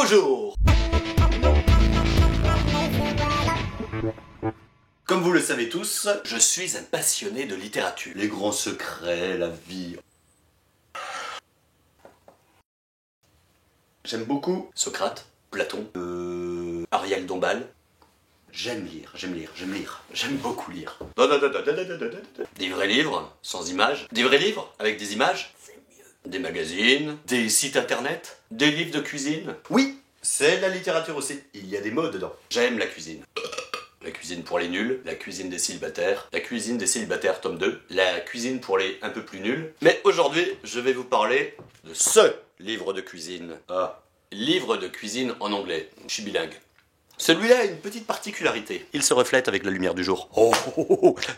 Bonjour. Comme vous le savez tous, je suis un passionné de littérature. Les grands secrets, la vie. J'aime beaucoup Socrate, Platon, Ariel Dombal. J'aime beaucoup lire. Des vrais livres, sans images. Des vrais livres, avec des images, c'est mieux. Des magazines, des sites internet, des livres de cuisine. Oui, c'est de la littérature aussi. Il y a des mots dedans. J'aime la cuisine. La cuisine pour les nuls, la cuisine des célibataires, la cuisine des célibataires tome 2, la cuisine pour les un peu plus nuls. Mais aujourd'hui, je vais vous parler de ce livre de cuisine. Livre de cuisine en anglais. Je suis bilingue. Celui-là a une petite particularité. Il se reflète avec la lumière du jour.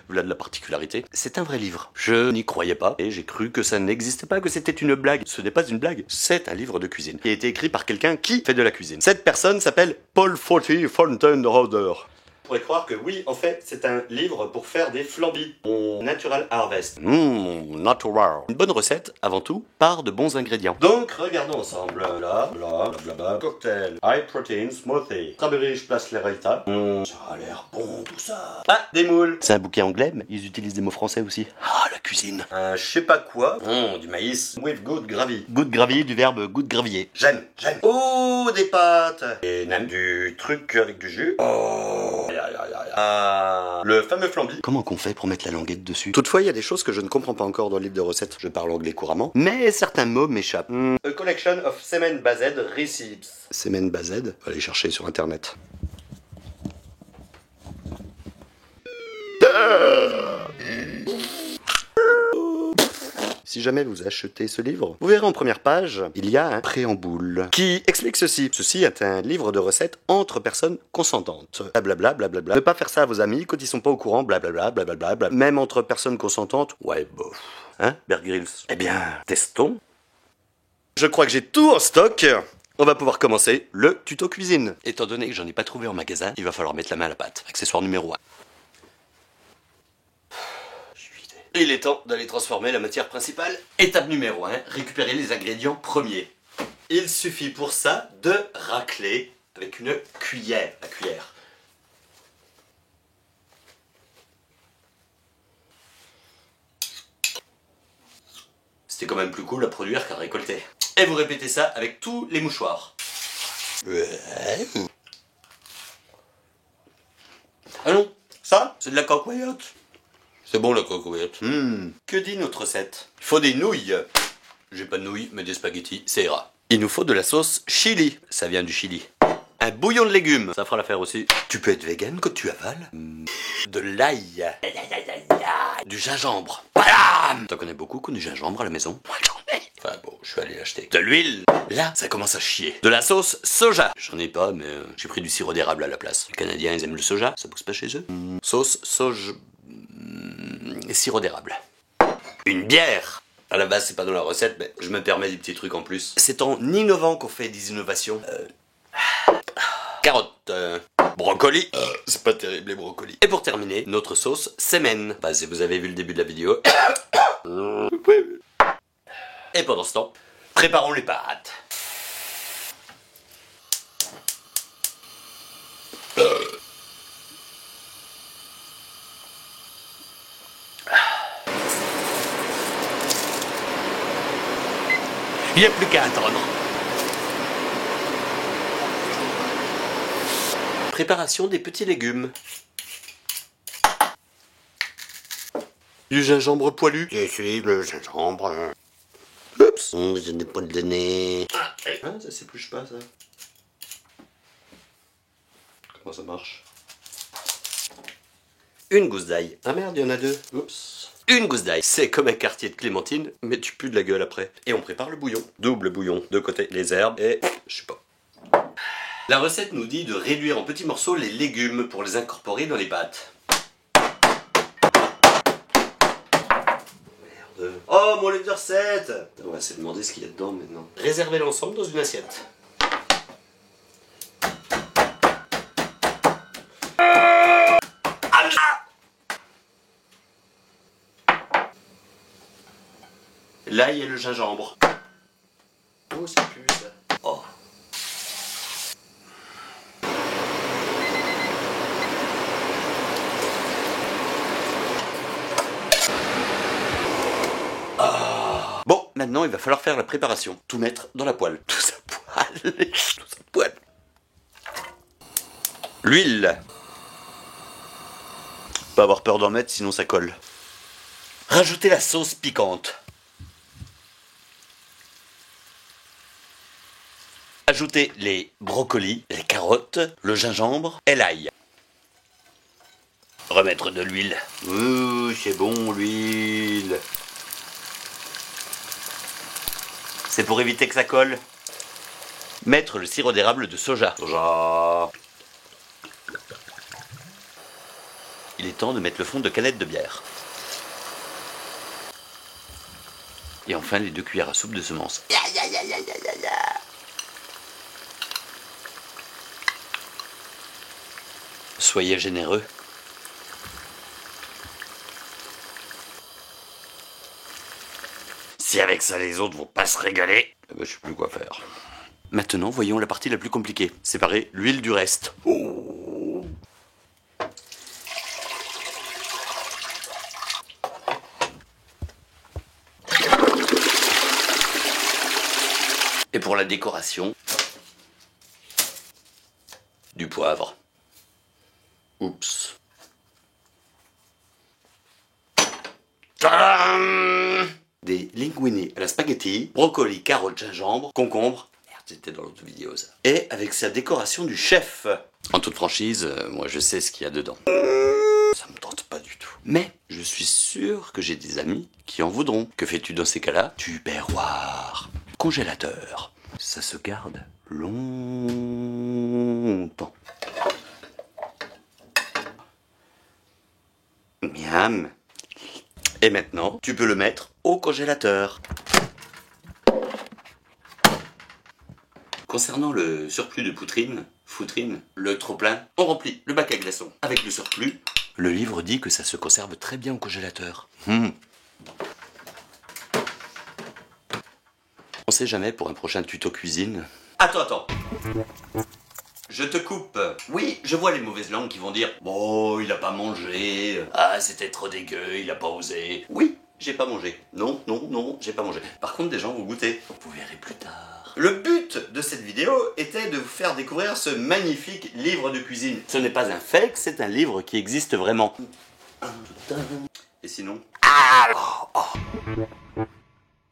Voilà de la particularité. C'est un vrai livre. Je n'y croyais pas et j'ai cru que ça n'existait pas, que c'était une blague. Ce n'est pas une blague, c'est un livre de cuisine qui a été écrit par quelqu'un qui fait de la cuisine. Cette personne s'appelle Paul Forty Fountainroder. On pourrait croire que oui, en fait, c'est un livre pour faire des flambis. Mon Natural Harvest. Natural. Une bonne recette, avant tout, part de bons ingrédients. Donc, regardons ensemble. Là, blablabla. Cocktail. High protein smoothie. Strawberry, je place les résultats. Ça a l'air bon, tout ça. Ah, des moules. C'est un bouquet anglais, mais ils utilisent des mots français aussi. Ah, la cuisine. Je sais pas quoi. Du maïs. With good gravy. Good gravy, du verbe good gravier. J'aime. Oh, des pâtes. Et même du truc avec du jus. Le fameux flambi. Comment qu'on fait pour mettre la languette dessus? Toutefois, il y a des choses que je ne comprends pas encore dans le livre de recettes. Je parle anglais couramment, mais certains mots m'échappent. A collection of semen-based recipes. Semen-based? Allez chercher sur internet. Si jamais vous achetez ce livre, vous verrez en première page, il y a un préambule qui explique ceci. Ceci est un livre de recettes entre personnes consentantes. Blablabla, blablabla. Ne pas faire ça à vos amis quand ils sont pas au courant, blablabla, blablabla. Même entre personnes consentantes, ouais, bof. Hein, Bear Grylls? Eh bien, testons. Je crois que j'ai tout en stock. On va pouvoir commencer le tuto cuisine. Étant donné que j'en ai pas trouvé en magasin, il va falloir mettre la main à la pâte. Accessoire numéro 1. Il est temps d'aller transformer la matière principale. Étape numéro 1, récupérer les ingrédients premiers. Il suffit pour ça de racler avec une cuillère. La cuillère. C'était quand même plus cool à produire qu'à récolter. Et vous répétez ça avec tous les mouchoirs. Ah non, ça, c'est de la cocoyote. C'est bon la cocoyote. Que dit notre recette? Il faut des nouilles. J'ai pas de nouilles, mais des spaghettis, ça ira. Il nous faut de la sauce chili. Ça vient du Chili. Un bouillon de légumes. Ça fera l'affaire aussi. Tu peux être vegan quand tu avales. De l'ail. Du gingembre. Bam. T'en connais beaucoup qui ont du gingembre à la maison? Moi j'en ai. Enfin bon, je vais aller l'acheter. De l'huile. Là, ça commence à chier. De la sauce soja. J'en ai pas, mais j'ai pris du sirop d'érable à la place. Les Canadiens, ils aiment le soja. Ça pousse pas chez eux. Sauce soja. Sirop d'érable. Une bière. À la base, c'est pas dans la recette, mais je me permets des petits trucs en plus. C'est en innovant qu'on fait des innovations. Carottes. Brocoli. C'est pas terrible les brocolis. Et pour terminer, notre sauce semen. Bah, si vous avez vu le début de la vidéo. Et pendant ce temps, préparons les pâtes. Il n'y a plus qu'à attendre. Préparation des petits légumes. Du gingembre poilu. Je suis le gingembre. Oups. Je n'ai pas de nez. Ça s'épluche pas ça. Comment ça marche? Une gousse d'ail. Ah merde, il y en a deux. Oups. Une gousse d'ail, c'est comme un quartier de clémentine, mais tu pues de la gueule après. Et on prépare le bouillon. Double bouillon, de côté, les herbes et... je sais pas. La recette nous dit de réduire en petits morceaux les légumes pour les incorporer dans les pâtes. Merde. Oh, mon livre de recettes! On va se demander ce qu'il y a dedans maintenant. Réservez l'ensemble dans une assiette. L'ail et le gingembre. Oh, c'est plus ça. Oh. maintenant il va falloir faire la préparation. Tout mettre dans la poêle. Tout ça poêle. Tout ça poêle. L'huile. Pas avoir peur d'en mettre sinon ça colle. Rajoutez la sauce piquante. Ajoutez les brocolis, les carottes, le gingembre et l'ail. Remettre de l'huile. C'est bon l'huile. C'est pour éviter que ça colle. Mettre le sirop d'érable de soja. Il est temps de mettre le fond de canette de bière. Et enfin les 2 cuillères à soupe de semences. Soyez généreux. Si avec ça les autres vont pas se régaler, eh ben, je sais plus quoi faire. Maintenant, voyons la partie la plus compliquée. Séparer l'huile du reste. Oh. Et pour la décoration, du poivre. Oups. Tadam! Des linguini à la spaghetti, brocoli, carottes, gingembre, concombre. Merde, c'était dans l'autre vidéo ça. Et avec sa décoration du chef. En toute franchise, moi je sais ce qu'il y a dedans. Ça me tente pas du tout. Mais je suis sûr que j'ai des amis qui en voudront. Que fais-tu dans ces cas-là? Tupperware. Congélateur. Ça se garde longtemps. Miam. Et maintenant, tu peux le mettre au congélateur. Concernant le surplus de foutrine, le trop-plein, on remplit le bac à glaçons avec le surplus. Le livre dit que ça se conserve très bien au congélateur. On sait jamais pour un prochain tuto cuisine. Attends. Je te coupe. Oui, je vois les mauvaises langues qui vont dire « Bon, il a pas mangé. Ah, c'était trop dégueu, il a pas osé. » Oui, j'ai pas mangé. Non, j'ai pas mangé. Par contre, des gens vont goûter. Vous verrez plus tard. Le but de cette vidéo était de vous faire découvrir ce magnifique livre de cuisine. Ce n'est pas un fake, c'est un livre qui existe vraiment. Et sinon...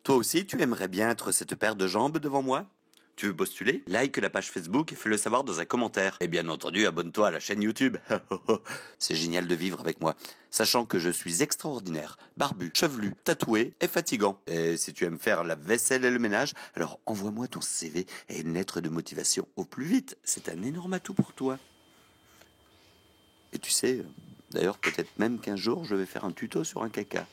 Toi aussi, tu aimerais bien être cette paire de jambes devant moi ? Tu veux postuler? Like la page Facebook et fais-le savoir dans un commentaire. Et bien entendu, abonne-toi à la chaîne YouTube. C'est génial de vivre avec moi, sachant que je suis extraordinaire, barbu, chevelu, tatoué et fatigant. Et si tu aimes faire la vaisselle et le ménage, alors envoie-moi ton CV et une lettre de motivation au plus vite. C'est un énorme atout pour toi. Et tu sais, d'ailleurs peut-être même qu'un jour je vais faire un tuto sur un caca.